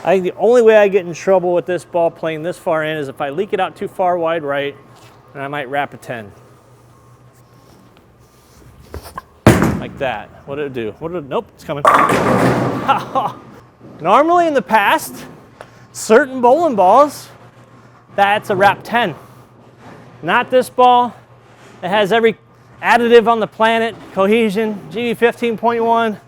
I think the only way I get in trouble with this ball playing this far in is if I leak it out too far wide right, and I might wrap a 10. Like that. What did it do? Nope, it's coming. Normally in the past, certain bowling balls, that's a wrap 10. Not this ball. It has every additive on the planet, Cohesion, GB 15.1.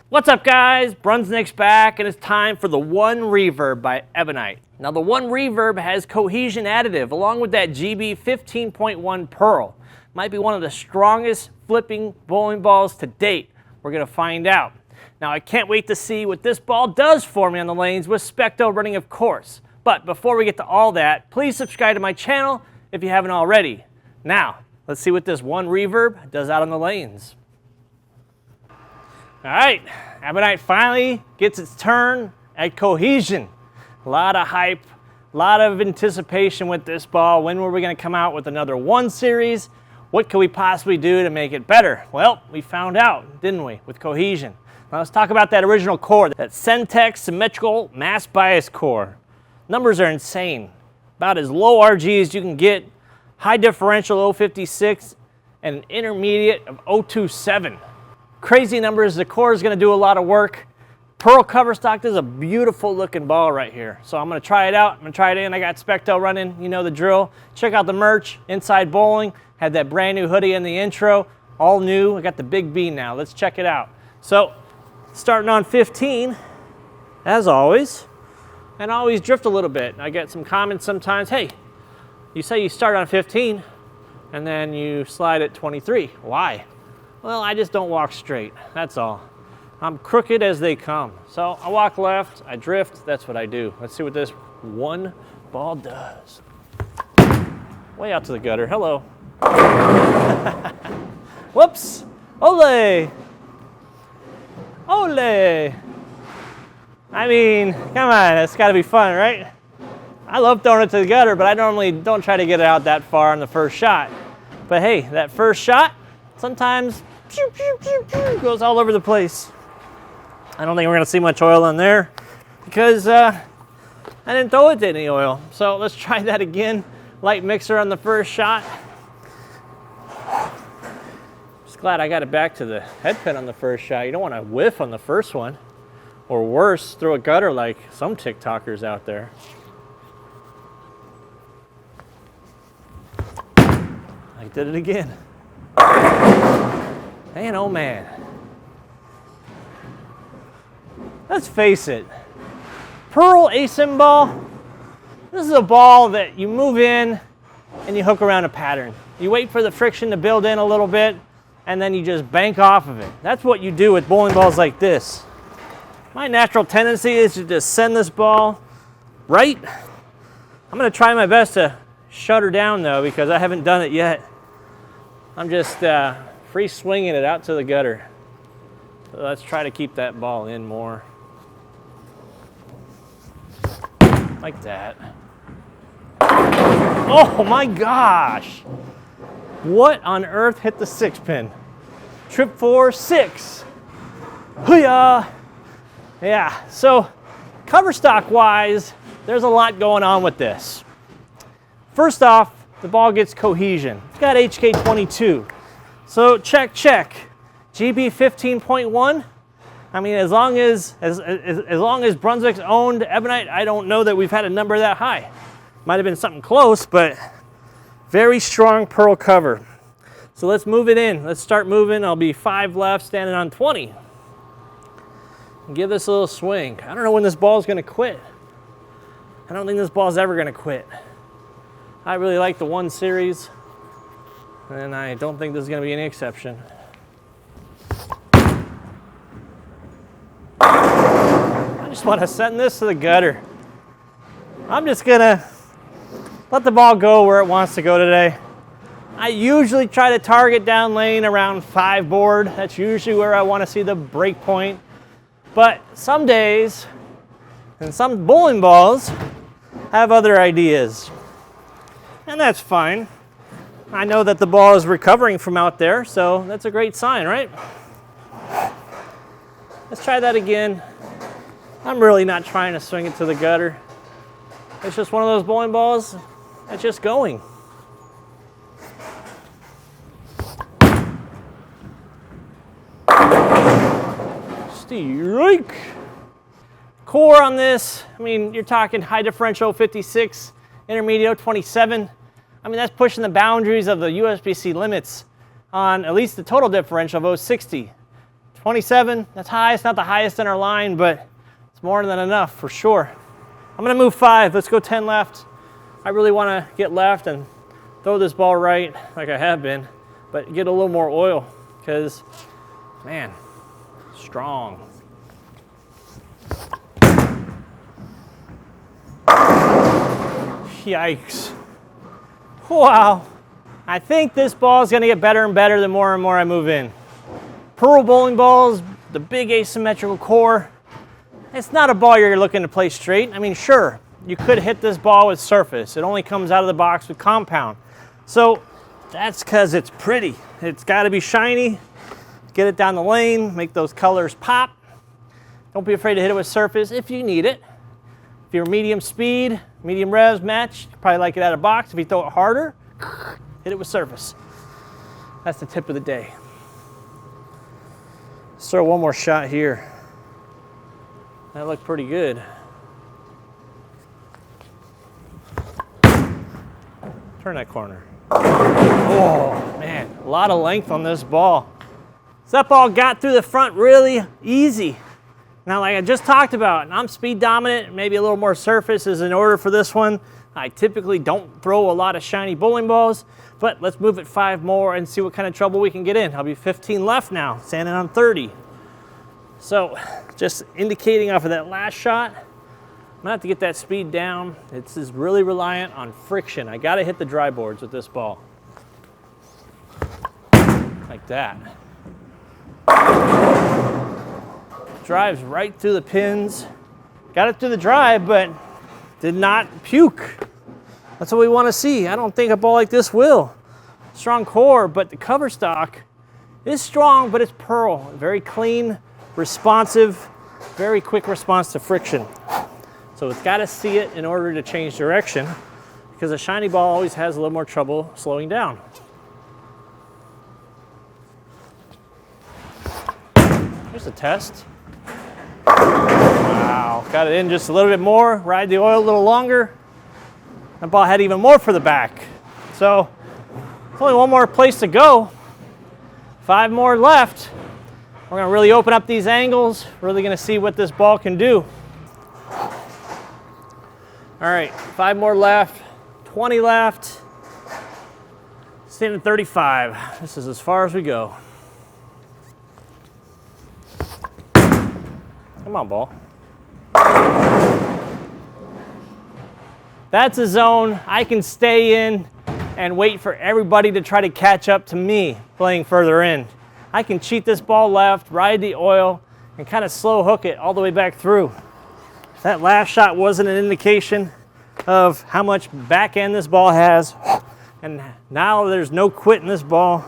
What's up guys, BrunsNick's back and it's time for the One Reverb by Ebonite. Now the One Reverb has Cohesion additive along with that GB 15.1 pearl. Might be one of the strongest flipping bowling balls to date. We're gonna find out. Now I can't wait to see what this ball does for me on the lanes with SPECTO running of course. But before we get to all that, please subscribe to my channel if you haven't already. Now, let's see what this One Reverb does out on the lanes. All right, Ebonite finally gets its turn at Cohesion. A lot of hype, a lot of anticipation with this ball. When were we gonna come out with another One Series? What could we possibly do to make it better? Well, we found out, didn't we, with Cohesion. Now let's talk about that original core, that Centex symmetrical mass bias core. Numbers are insane. About as low RG as you can get, high differential 056, and an intermediate of 027. Crazy numbers. The core is going to do a lot of work. Pearl cover stock. This is a beautiful looking ball right here. So I'm going to try it out. I'm going to try it in. I got SPECTO running. You know the drill. Check out the merch. Inside Bowling. Had that brand new hoodie in the intro. All new. I got the big B now. Let's check it out. So starting on 15, as always, and I always drift a little bit. I get some comments sometimes. Hey, you say you start on 15 and then you slide at 23. Why? Well, I just don't walk straight, that's all. I'm crooked as they come. So I walk left, I drift, that's what I do. Let's see what this one ball does. Way out to the gutter, hello. Whoops, ole. Ole. I mean, come on, it's gotta be fun, right? I love throwing it to the gutter, but I normally don't try to get it out that far on the first shot. But hey, that first shot, sometimes goes all over the place. I don't think we're gonna see much oil in there because I didn't throw it to any oil. So let's try that again. Light mixer on the first shot. Just glad I got it back to the head pin on the first shot. You don't want to whiff on the first one. Or worse, throw a gutter like some TikTokers out there. I did it again. Man, oh man. Let's face it. Pearl ASIM ball. This is a ball that you move in and you hook around a pattern. You wait for the friction to build in a little bit and then you just bank off of it. That's what you do with bowling balls like this. My natural tendency is to just send this ball right. I'm gonna try my best to shut her down though because I haven't done it yet. I'm just free swinging it out to the gutter. So let's try to keep that ball in more. Like that. Oh my gosh! What on earth hit the 6-pin? Trip 4, 6. Hoo-yah! Yeah, so cover stock wise, there's a lot going on with this. First off, the ball gets Cohesion. It's got HK22. So check. GB 15.1. I mean, as long as BrunsNick's owned Ebonite, I don't know that we've had a number that high. Might have been something close, but very strong pearl cover. So let's move it in. Let's start moving. I'll be 5 left, standing on 20. And give this a little swing. I don't know when this ball's gonna quit. I don't think this ball's ever gonna quit. I really like the One Series, and I don't think this is gonna be any exception. I just want to send this to the gutter. I'm just gonna let the ball go where it wants to go today. I usually try to target down lane around 5 board. That's usually where I want to see the break point. But some days, and some bowling balls, have other ideas. And that's fine. I know that the ball is recovering from out there, so that's a great sign, right? Let's try that again. I'm really not trying to swing it to the gutter. It's just one of those bowling balls that's just going. Strike. Core on this, I mean, you're talking high differential 56, intermediate 27. I mean, that's pushing the boundaries of the USB-C limits on at least the total differential of 060. 27, that's high. It's not the highest in our line, but it's more than enough for sure. I'm gonna move 5. Let's go 10 left. I really wanna get left and throw this ball right like I have been, but get a little more oil because, man, strong. Yikes. Wow. I think this ball is gonna get better and better the more and more I move in. Pearl bowling balls, the big asymmetrical core. It's not a ball you're looking to play straight. I mean, sure, you could hit this ball with surface. It only comes out of the box with compound. So that's because it's pretty. It's gotta be shiny. Get it down the lane, make those colors pop. Don't be afraid to hit it with surface if you need it. If you're medium speed, medium revs match, you probably like it out of box. If you throw it harder, hit it with surface. That's the tip of the day. Let's throw one more shot here. That looked pretty good. Turn that corner. Oh, man, a lot of length on this ball. So that ball got through the front really easy. Now, like I just talked about, I'm speed dominant, maybe a little more surface is in order for this one. I typically don't throw a lot of shiny bowling balls, but let's move it 5 more and see what kind of trouble we can get in. I'll be 15 left now, standing on 30. So just indicating off of that last shot, I'm gonna have to get that speed down. It's really reliant on friction. I gotta hit the dry boards with this ball. Like that. Drives right through the pins. Got it through the drive, but did not puke. That's what we want to see. I don't think a ball like this will. Strong core, but the cover stock is strong, but it's pearl. Very clean, responsive, very quick response to friction. So it's got to see it in order to change direction, because a shiny ball always has a little more trouble slowing down. Here's a test. Wow, got it in just a little bit more, ride the oil a little longer. That ball had even more for the back. So, there's only one more place to go. 5 more left. We're gonna really open up these angles, really gonna see what this ball can do. All right, 5 more left, 20 left. Standing at 35. This is as far as we go. Come on, ball. That's a zone I can stay in and wait for everybody to try to catch up to me playing further in. I can cheat this ball left, ride the oil, and kind of slow hook it all the way back through. That last shot wasn't an indication of how much back end this ball has, and now there's no quit in this ball.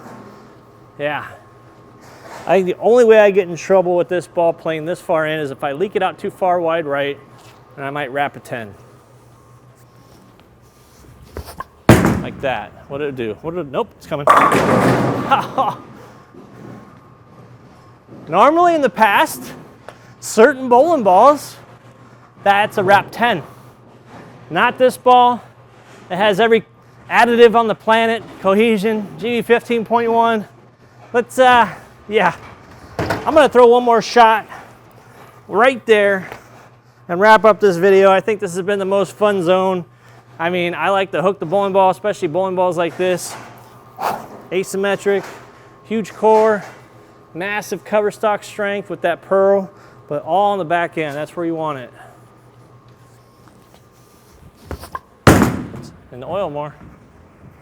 Yeah. I think the only way I get in trouble with this ball playing this far in is if I leak it out too far wide right, and I might wrap a 10. Like that. What did it do? What did it, nope, it's coming. Normally in the past, certain bowling balls, that's a wrap 10. Not this ball. It has every additive on the planet, Cohesion, GB 15.1. Let's, yeah, I'm gonna throw one more shot right there and wrap up this video. I think this has been the most fun zone. I mean, I like to hook the bowling ball, especially bowling balls like this. Asymmetric, huge core, massive cover stock strength with that pearl, but all on the back end. That's where you want it. In the oil more.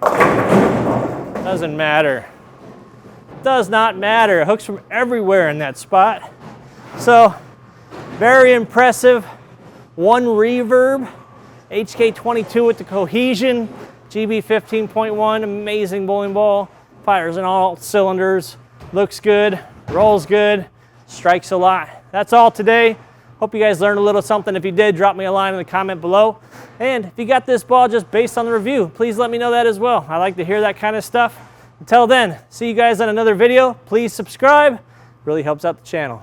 Doesn't matter. Does not matter. It hooks from everywhere in that spot. So, very impressive. One Reverb, HK22 with the Cohesion, GB 15.1, amazing bowling ball. Fires in all cylinders, looks good, rolls good, strikes a lot. That's all today. Hope you guys learned a little something. If you did, drop me a line in the comment below. And if you got this ball just based on the review, please let me know that as well. I like to hear that kind of stuff. Until then, see you guys on another video. Please subscribe. Really helps out the channel.